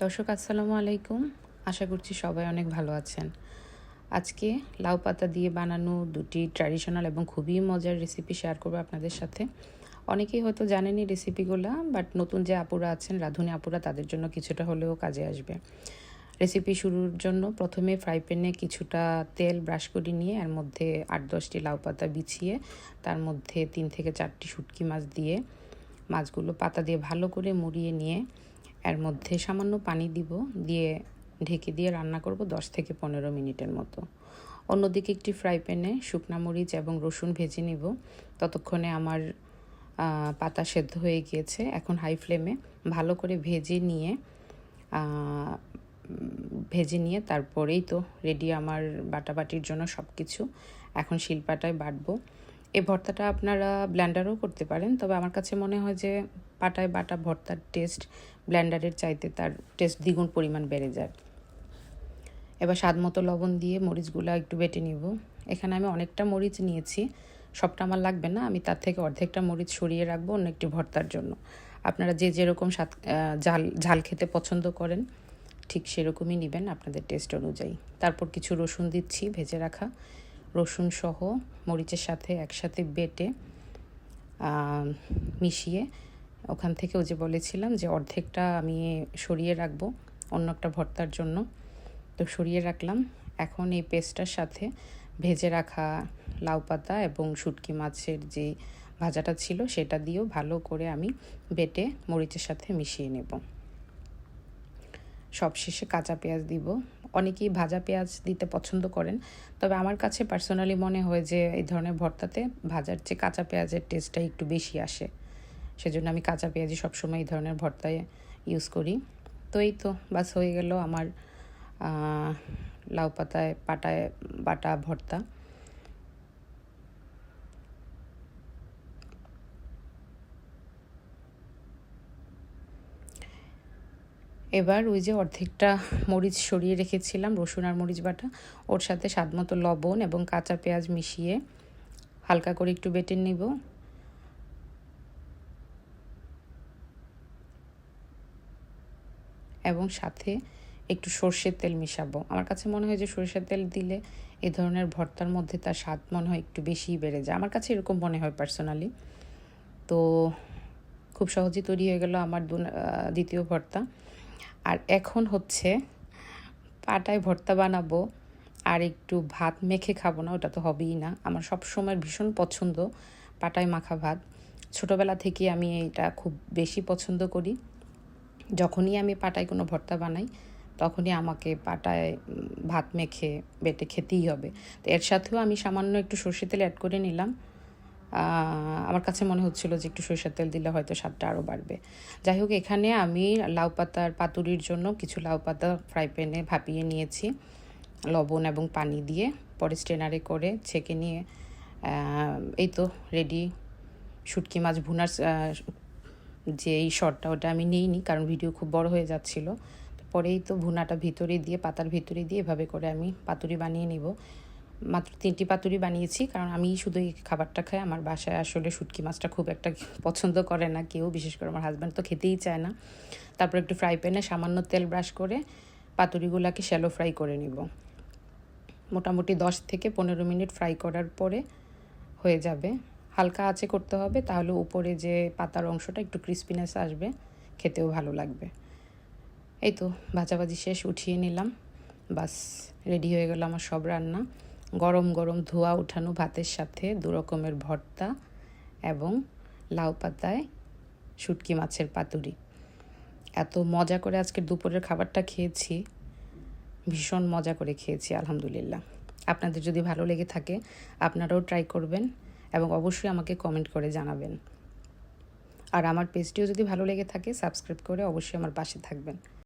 দর্শক আসসালামু আলাইকুম। আশা করছি সবাই অনেক ভালো আছেন। আজকে লাউ পাতা দিয়ে বানানো দুটি ট্র্যাডিশনাল এবং খুবই মজার রেসিপি শেয়ার করব আপনাদের সাথে। অনেকেই হয়তো জানেনই রেসিপিগুলো, বাট নতুন যে আপুরা আছেন, রাঁধুনি আপুরা, তাদের জন্য কিছুটা হলেও কাজে আসবে। রেসিপি শুরুর জন্য প্রথমে ফ্রাই প্যানে কিছুটা তেল ব্রাশ করে নিয়ে এর মধ্যে 8-10টি লাউ পাতা বিছিয়ে তার মধ্যে 3 থেকে 4টি শুটকি মাছ দিয়ে মাছগুলো পাতা দিয়ে ভালো করে মুড়িয়ে নিয়ে এর মধ্যে সামান্য পানি দিব, দিয়ে ঢেকে দিয়ে রান্না করব 10 থেকে 15 মিনিটের মতো। অন্যদিকে একটি ফ্রাই প্যানে শুকনা মরিচ এবং রসুন ভেজে নিব। ততক্ষণে আমার পাতা সেদ্ধ হয়ে গিয়েছে। এখন হাই ফ্লেমে ভালো করে ভেজে নিয়ে তারপরেই তো রেডি আমার বাটাবাটির জন্য সব কিছু। এখন শিলপাটায় বাটবো। এই ভর্তাটা আপনারা ব্লেন্ডারও করতে পারেন, তবে আমার কাছে মনে হয় যে পাটায় বাটা ভর্তার টেস্ট ব্লেন্ডারের চাইতে তার টেস্ট দ্বিগুণ পরিমাণ বেড়ে যায়। এবার স্বাদ মতো লবণ দিয়ে মরিচগুলো একটু বেটে নিব। এখানে আমি অনেকটা মরিচ নিয়েছি, সবটা আমার লাগবে না। আমি তার থেকে অর্ধেকটা মরিচ সরিয়ে রাখবো অন্য একটি ভর্তার জন্য। আপনারা যে যেরকম ঝাল খেতে পছন্দ করেন ঠিক সেরকমই নেবেন আপনাদের টেস্ট অনুযায়ী। তারপর কিছু রসুন দিচ্ছি, ভেজে রাখা রসুন সহ মরিচের সাথে একসাথে বেটে মিশিয়ে ওখান থেকে ওই যে বলেছিলাম যে অর্ধেকটা আমি সরিয়ে রাখবো অন্য একটা ভর্তার জন্য, তো সরিয়ে রাখলাম। এখন এই পেস্টটার সাথে ভেজে রাখা লাউ পাতা এবং শুটকি মাছের যে ভাজাটা ছিল সেটা দিয়েও ভালো করে আমি বেটে মরিচের সাথে মিশিয়ে নেব। সবশেষে কাঁচা পেঁয়াজ দিব। অনেকেই ভাজা পেঁয়াজ দিতে পছন্দ করেন, তবে আমার কাছে পার্সোনালি মনে হয় যে এই ধরনের ভর্তাতে ভাজার চেয়ে কাঁচা পেঁয়াজের টেস্টটা একটু বেশি আসে। সেজন্য আমি কাঁচা পেঁয়াজই সবসময় এই ধরনের ভর্তায় ইউজ করি। তো এই তো বাস হয়ে গেল আমার লাউ পাতায় বাটা ভর্তা। এবার ওই যে অর্ধেকটা মরিচ সরিয়ে রেখেছিলাম, রসুন আর মরিচ বাটা, ওর সাথে স্বাদমতো লবণ এবং কাঁচা পেঁয়াজ মিশিয়ে হালকা করে একটু বেটে নিব। এবং সাথে একটু সর্ষের তেল মিশাবো। আমার কাছে মনে হয় যে সরিষার তেল দিলে এই ধরনের ভর্তার মধ্যে তার স্বাদ মনে হয় একটু বেশিই বেড়ে যায়। আমার কাছে এরকম মনে হয় পার্সোনালি। তো খুব সহজেই তৈরি হয়ে গেল আমার দ্বিতীয় ভর্তা। আর এখন হচ্ছে পাটায় ভর্তা বানাবো, আর একটু ভাত মেখে খাবো না, ওটা তো হবেই না। আমার সব সময় ভীষণ পছন্দ পাটায় মাখা ভাত। ছোটোবেলা থেকে আমি এটা খুব বেশি পছন্দ করি। যখনই আমি পাটায় কোনো ভর্তা বানাই তখনই আমাকে পাটায় ভাত মেখে বেটে খেতেই হবে। তো এর সাথেও আমি সামান্য একটু সরষের তেল অ্যাড করে নিলাম। আমার কাছে মনে হচ্ছিলো যে একটু সরিষার তেল দিলে হয়তো স্বাদটা আরও বাড়বে। যাই হোক, এখানে আমি লাউ পাতার পাতুরির জন্য কিছু লাউ পাতা ফ্রাই প্যানে ভাপিয়ে নিয়েছি লবণ এবং পানি দিয়ে, পরে স্ট্রেনারে করে ছেঁকে নিয়ে এই তো রেডি। শুটকি মাছ ভুনার যে এই শটটা ওটা আমি নিইনি, কারণ ভিডিও খুব বড় হয়ে যাচ্ছিলো। পরেই তো ভুনাটা ভিতরে দিয়ে পাতার ভিতরে দিয়ে এভাবে করে আমি পাতুরি বানিয়ে নিব। মাত্র 3টি পাতুরি বানিয়েছি, কারণ আমি শুধু এই খাবারটা খাই। আমার বাসায় আসলে শুটকি মাছটা খুব একটা পছন্দ করে না কেউ, বিশেষ করে আমার হাজব্যান্ড তো খেতেই চায় না। তারপর একটু ফ্রাই প্যানে সামান্য তেল ব্রাশ করে পাতুরিগুলোকে শ্যালো ফ্রাই করে নিব। মোটামুটি 10 থেকে 15 মিনিট ফ্রাই করার পরে হয়ে যাবে। হালকা আঁচে করতে হবে, তাহলে উপরে যে পাতার অংশটা একটু ক্রিস্পিনেস আসবে, খেতেও ভালো লাগবে। এই তো ভাজাভাজি শেষ, উঠিয়ে নিলাম। বাস রেডি হয়ে গেল আমার সব রান্না। গরম গরম ধোয়া উঠানো ভাতের সাথে 2 রকমের ভর্তা এবং লাউ পাতায় শুটকি মাছের পাতুরি। এত মজা করে আজকের দুপুরের খাবারটা খেয়েছি, ভীষণ মজা করে খেয়েছি আলহামদুলিল্লাহ। আপনাদের যদি ভালো লেগে থাকে আপনারাও ট্রাই করবেন এবং অবশ্যই আমাকে কমেন্ট করে জানাবেন। আর আমার পেজটিও যদি ভালো লেগে থাকে সাবস্ক্রাইব করে অবশ্যই আমার পাশে থাকবেন।